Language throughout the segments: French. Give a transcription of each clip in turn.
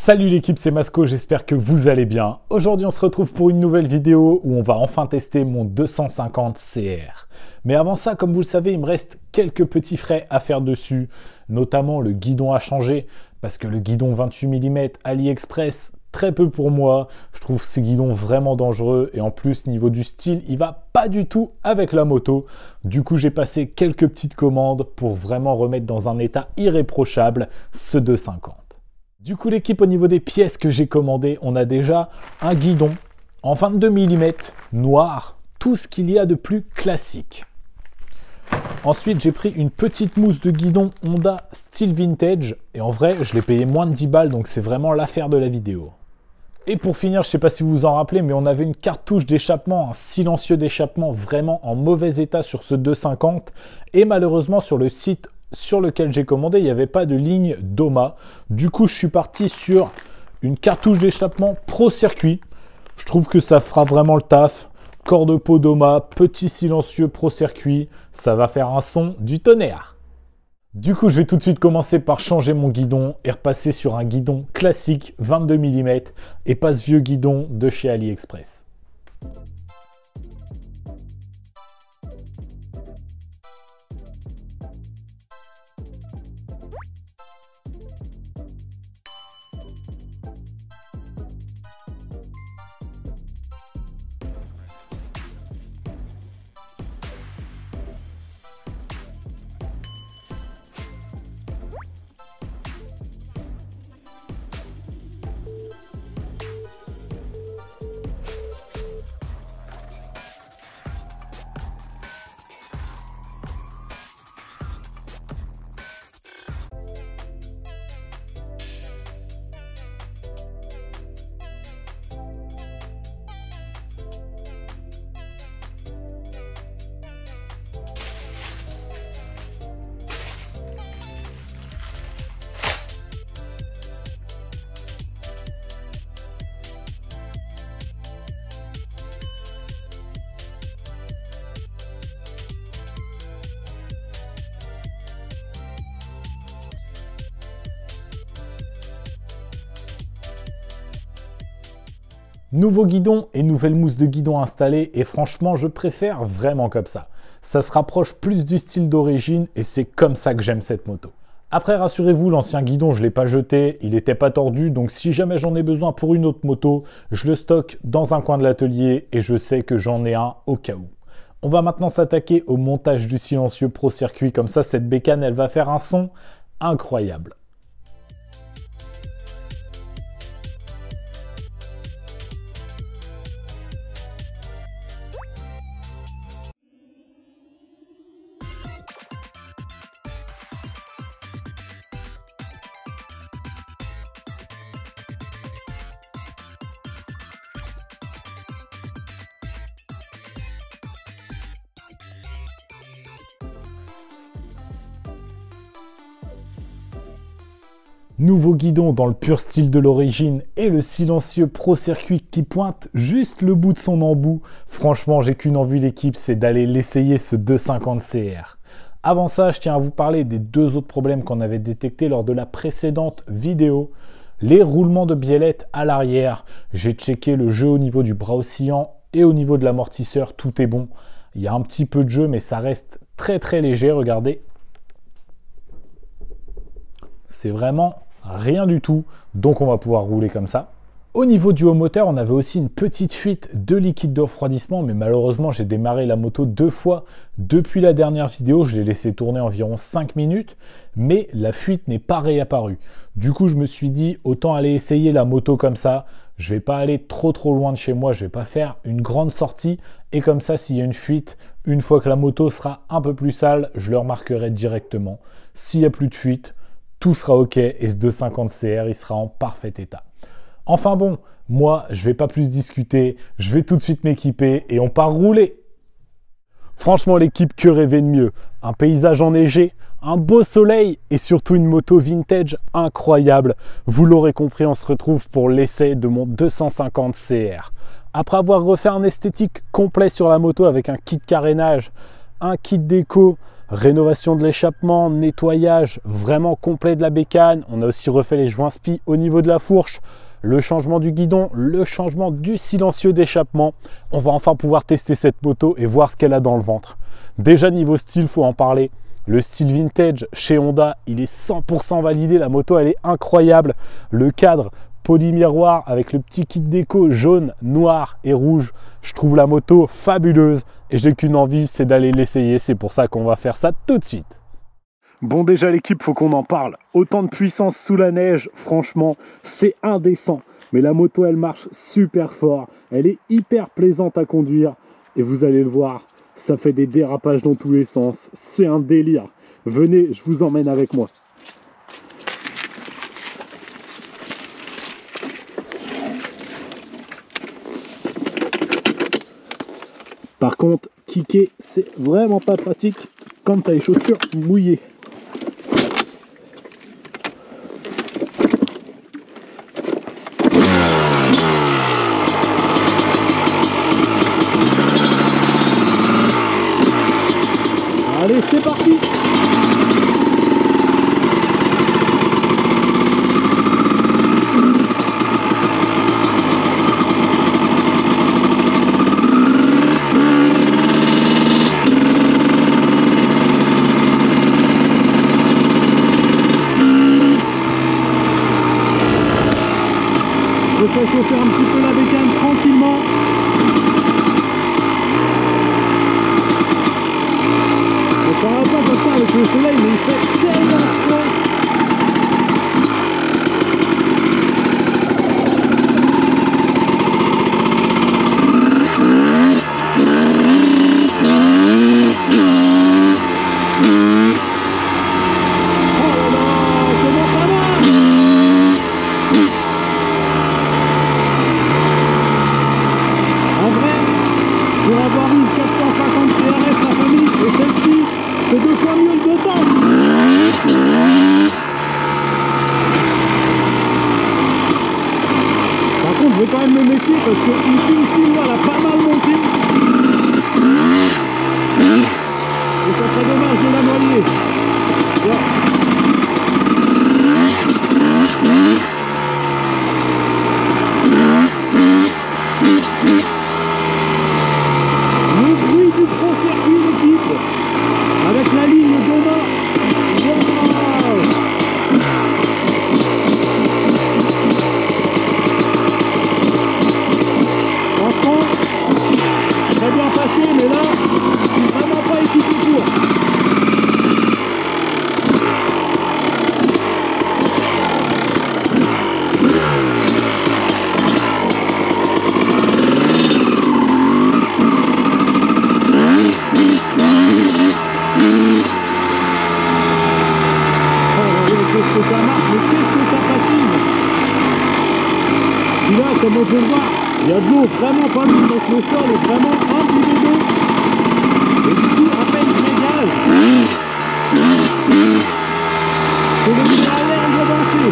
Salut l'équipe, c'est Masco, j'espère que vous allez bien. Aujourd'hui on se retrouve pour une nouvelle vidéo où on va enfin tester mon 250 CR. Mais avant ça, comme vous le savez, il me reste quelques petits frais à faire dessus, notamment le guidon à changer, parce que le guidon 28 mm AliExpress, très peu pour moi. Je trouve ces guidons vraiment dangereux et en plus, niveau du style, il va pas du tout avec la moto. Du coup, j'ai passé quelques petites commandes pour vraiment remettre dans un état irréprochable ce 250. Du coup, l'équipe, au niveau des pièces que j'ai commandées, on a déjà un guidon en 22 mm noir, tout ce qu'il y a de plus classique. Ensuite, j'ai pris une petite mousse de guidon Honda style vintage et en vrai, je l'ai payé moins de 10 balles, donc c'est vraiment l'affaire de la vidéo. Et pour finir, je ne sais pas si vous vous en rappelez, mais on avait une cartouche d'échappement, un silencieux d'échappement vraiment en mauvais état sur ce 250 et malheureusement sur le site sur lequel j'ai commandé, il n'y avait pas de ligne DOMA. Du coup, je suis parti sur une cartouche d'échappement Pro Circuit. Je trouve que ça fera vraiment le taf. Corps de peau DOMA, petit silencieux Pro Circuit, ça va faire un son du tonnerre. Du coup, je vais tout de suite commencer par changer mon guidon et repasser sur un guidon classique 22 mm et pas ce vieux guidon de chez AliExpress. Nouveau guidon et nouvelle mousse de guidon installée et franchement je préfère vraiment comme ça. Ça se rapproche plus du style d'origine et c'est comme ça que j'aime cette moto. Après rassurez-vous, l'ancien guidon je ne l'ai pas jeté, il n'était pas tordu, donc si jamais j'en ai besoin pour une autre moto, je le stocke dans un coin de l'atelier et je sais que j'en ai un au cas où. On va maintenant s'attaquer au montage du silencieux Pro Circuit, comme ça cette bécane elle va faire un son incroyable. Nouveau guidon dans le pur style de l'origine et le silencieux Pro Circuit qui pointe juste le bout de son embout. Franchement, j'ai qu'une envie l'équipe, c'est d'aller l'essayer ce 250 CR. Avant ça, je tiens à vous parler des deux autres problèmes qu'on avait détectés lors de la précédente vidéo. Les roulements de biellette à l'arrière. J'ai checké le jeu au niveau du bras oscillant et au niveau de l'amortisseur, tout est bon. Il y a un petit peu de jeu, mais ça reste très léger, regardez. C'est vraiment rien du tout, donc on va pouvoir rouler comme ça. Au niveau du haut moteur, on avait aussi une petite fuite de liquide de refroidissement, mais malheureusement, j'ai démarré la moto 2 fois depuis la dernière vidéo. Je l'ai laissé tourner environ 5 minutes, mais la fuite n'est pas réapparue. Du coup, je me suis dit, autant aller essayer la moto comme ça. Je vais pas aller trop loin de chez moi, je vais pas faire une grande sortie. Et comme ça, s'il y a une fuite, une fois que la moto sera un peu plus sale, je le remarquerai directement. S'il n'y a plus de fuite, tout sera ok et ce 250 CR, il sera en parfait état. Enfin bon, moi, je vais pas plus discuter, je vais tout de suite m'équiper et on part rouler. Franchement, l'équipe, que rêver de mieux? Un paysage enneigé, un beau soleil et surtout une moto vintage incroyable. Vous l'aurez compris, on se retrouve pour l'essai de mon 250 CR. Après avoir refait un esthétique complet sur la moto avec un kit carénage, un kit déco, Rénovation de l'échappement, nettoyage vraiment complet de la bécane. On a aussi refait les joints spi au niveau de la fourche, le changement du guidon, le changement du silencieux d'échappement. On va enfin pouvoir tester cette moto et voir ce qu'elle a dans le ventre. Déjà niveau style, faut en parler. Le style vintage chez Honda, il est 100% validé. La moto, elle est incroyable. Le cadre polymiroir avec le petit kit déco jaune, noir et rouge. Je trouve la moto fabuleuse et j'ai qu'une envie, c'est d'aller l'essayer. C'est pour ça qu'on va faire ça tout de suite. Bon, déjà l'équipe, faut qu'on en parle. Autant de puissance sous la neige, franchement, c'est indécent. Mais la moto, elle marche super fort. Elle est hyper plaisante à conduire. Et vous allez le voir, ça fait des dérapages dans tous les sens. C'est un délire. Venez, je vous emmène avec moi. Par contre, kicker, c'est vraiment pas pratique quand tu as les chaussures mouillées. Allez, c'est parti! Je fais chauffer un petit peu la bécane tranquillement. On ne parlera pas comme ça avec le soleil, mais il fait tellement froid. Pour avoir une 450 CRF la famille et celle-ci, c'est 2 fois mieux le temps. Par contre, je vais quand même me méfier parce que ici, elle a pas mal monté. Et ça serait dommage de la noyer. Ouais. Avec la ligne Doma. Wow. Franchement, je serais bien passé, mais là, je suis vraiment pas équipé pour. Qu'est-ce que ça marche, mais qu'est-ce que ça patine. Puis là, comme on peut le voir, il y a de l'eau vraiment pas loin, donc le sol est vraiment imbibé d'eau. Et du coup, à peine je dégage, que le minéral il va danser.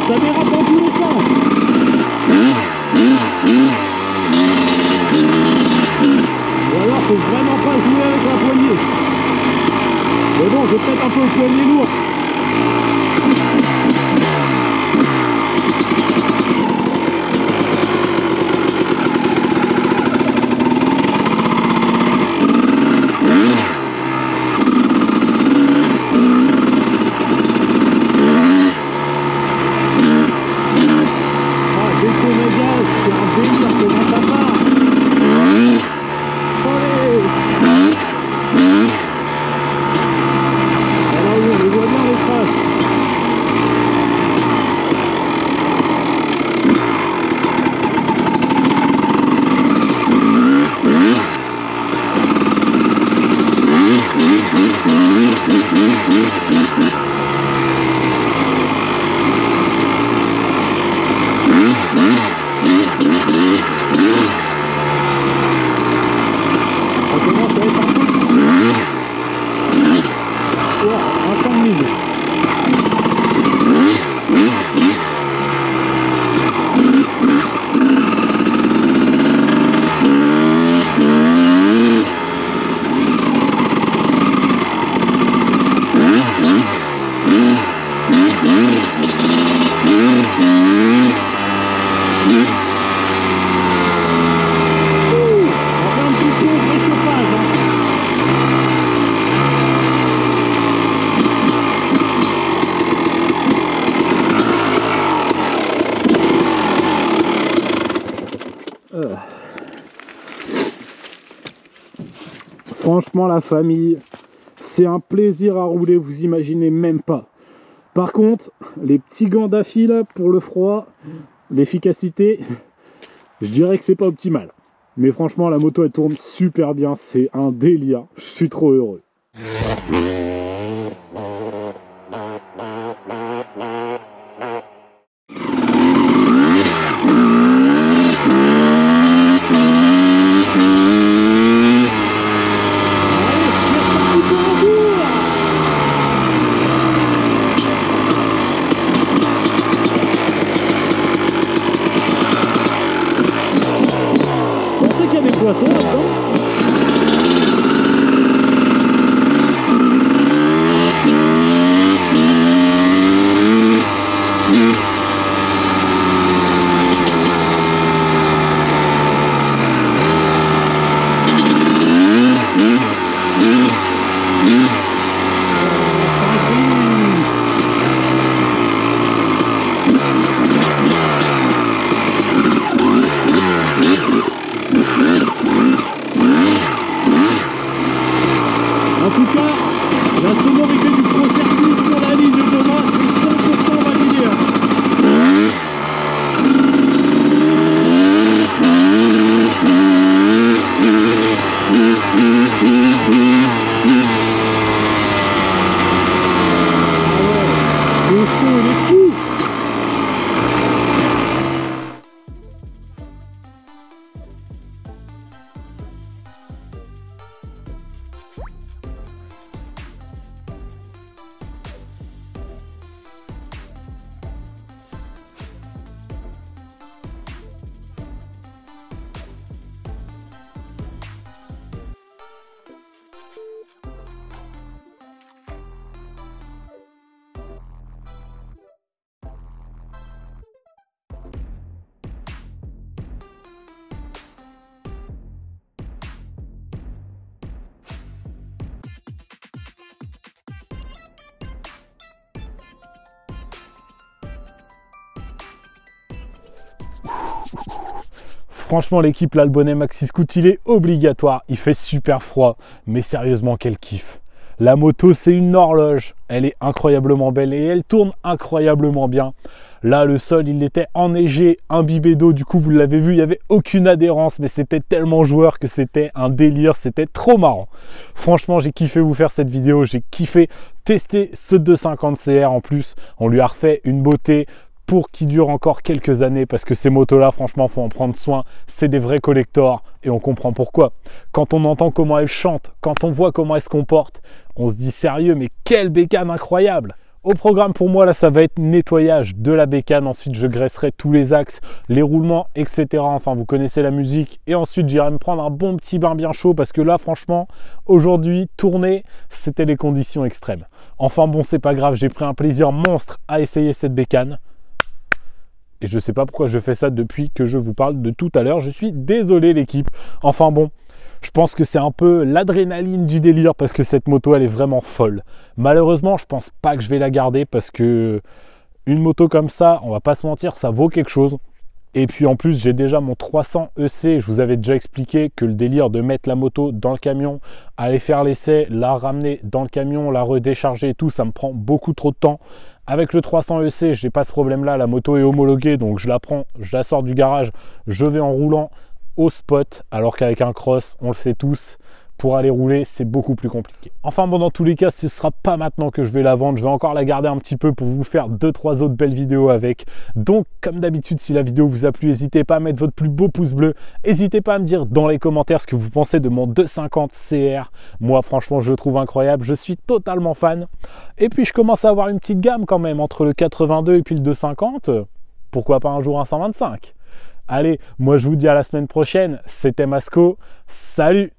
ça dérape dans tous les sens. Ou alors faut vraiment pas jouer avec la poignée. Mais bon, j'ai peut-être un peu le poignet lourd. C'est un délire, comment ça part. Allez. Alors oui, on les voit bien les traces. Un champ de mine. On fait un petit peu de réchauffage, hein. Franchement la famille, c'est un plaisir à rouler, vous imaginez même pas. Par contre, les petits gants d'affil pour le froid, l'efficacité, je dirais que c'est pas optimal. Mais franchement la moto elle tourne super bien, c'est un délire, je suis trop heureux. Qu'il y a des poissons là-dedans. En tout cas, la sonorité du Pro Service sur la ligne de demain, c'est 100% validé. Ah ouais, le son il est fou. Franchement l'équipe là, le bonnet Maxi Scoot il est obligatoire, il fait super froid, mais sérieusement quel kiff. La moto c'est une horloge, elle est incroyablement belle et elle tourne incroyablement bien. Là le sol il était enneigé, imbibé d'eau, du coup vous l'avez vu, il n'y avait aucune adhérence, mais c'était tellement joueur que c'était un délire, c'était trop marrant. Franchement j'ai kiffé vous faire cette vidéo, j'ai kiffé tester ce 250 CR en plus, on lui a refait une beauté pour qu'il dure encore quelques années, parce que ces motos là franchement faut en prendre soin, c'est des vrais collectors et on comprend pourquoi. Quand on entend comment elles chantent, quand on voit comment elles se comportent, on se dit sérieux mais quelle bécane incroyable. Au programme pour moi, là, ça va être nettoyage de la bécane. Ensuite, je graisserai tous les axes, les roulements, etc. Enfin, vous connaissez la musique. Et ensuite, j'irai me prendre un bon petit bain bien chaud parce que là, franchement, aujourd'hui, tourner, c'était les conditions extrêmes. Enfin bon, c'est pas grave, j'ai pris un plaisir monstre à essayer cette bécane. Et je sais pas pourquoi je fais ça depuis que je vous parle de tout à l'heure. Je suis désolé l'équipe. Enfin bon, je pense que c'est un peu l'adrénaline du délire parce que cette moto, elle est vraiment folle. Malheureusement, je pense pas que je vais la garder parce que une moto comme ça, on va pas se mentir, ça vaut quelque chose. Et puis en plus, j'ai déjà mon 300 EC. Je vous avais déjà expliqué que le délire de mettre la moto dans le camion, aller faire l'essai, la ramener dans le camion, la redécharger et tout, ça me prend beaucoup trop de temps. Avec le 300 EC, je n'ai pas ce problème-là. La moto est homologuée, donc je la prends, je la sors du garage, je vais en roulant au spot. Alors qu'avec un cross, on le sait tous, pour aller rouler, c'est beaucoup plus compliqué. Enfin bon, dans tous les cas, ce ne sera pas maintenant que je vais la vendre. Je vais encore la garder un petit peu pour vous faire 2-3 autres belles vidéos avec. Donc, comme d'habitude, si la vidéo vous a plu, n'hésitez pas à mettre votre plus beau pouce bleu. N'hésitez pas à me dire dans les commentaires ce que vous pensez de mon 250 CR. Moi, franchement, je le trouve incroyable. Je suis totalement fan. Et puis, je commence à avoir une petite gamme quand même entre le 82 et puis le 250. Pourquoi pas un jour un 125? Allez, moi, je vous dis à la semaine prochaine. C'était Masco. Salut!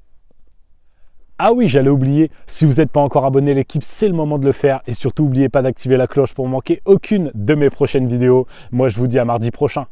Ah oui, j'allais oublier, si vous n'êtes pas encore abonné à l'équipe, c'est le moment de le faire. Et surtout, n'oubliez pas d'activer la cloche pour manquer aucune de mes prochaines vidéos. Moi, je vous dis à mardi prochain.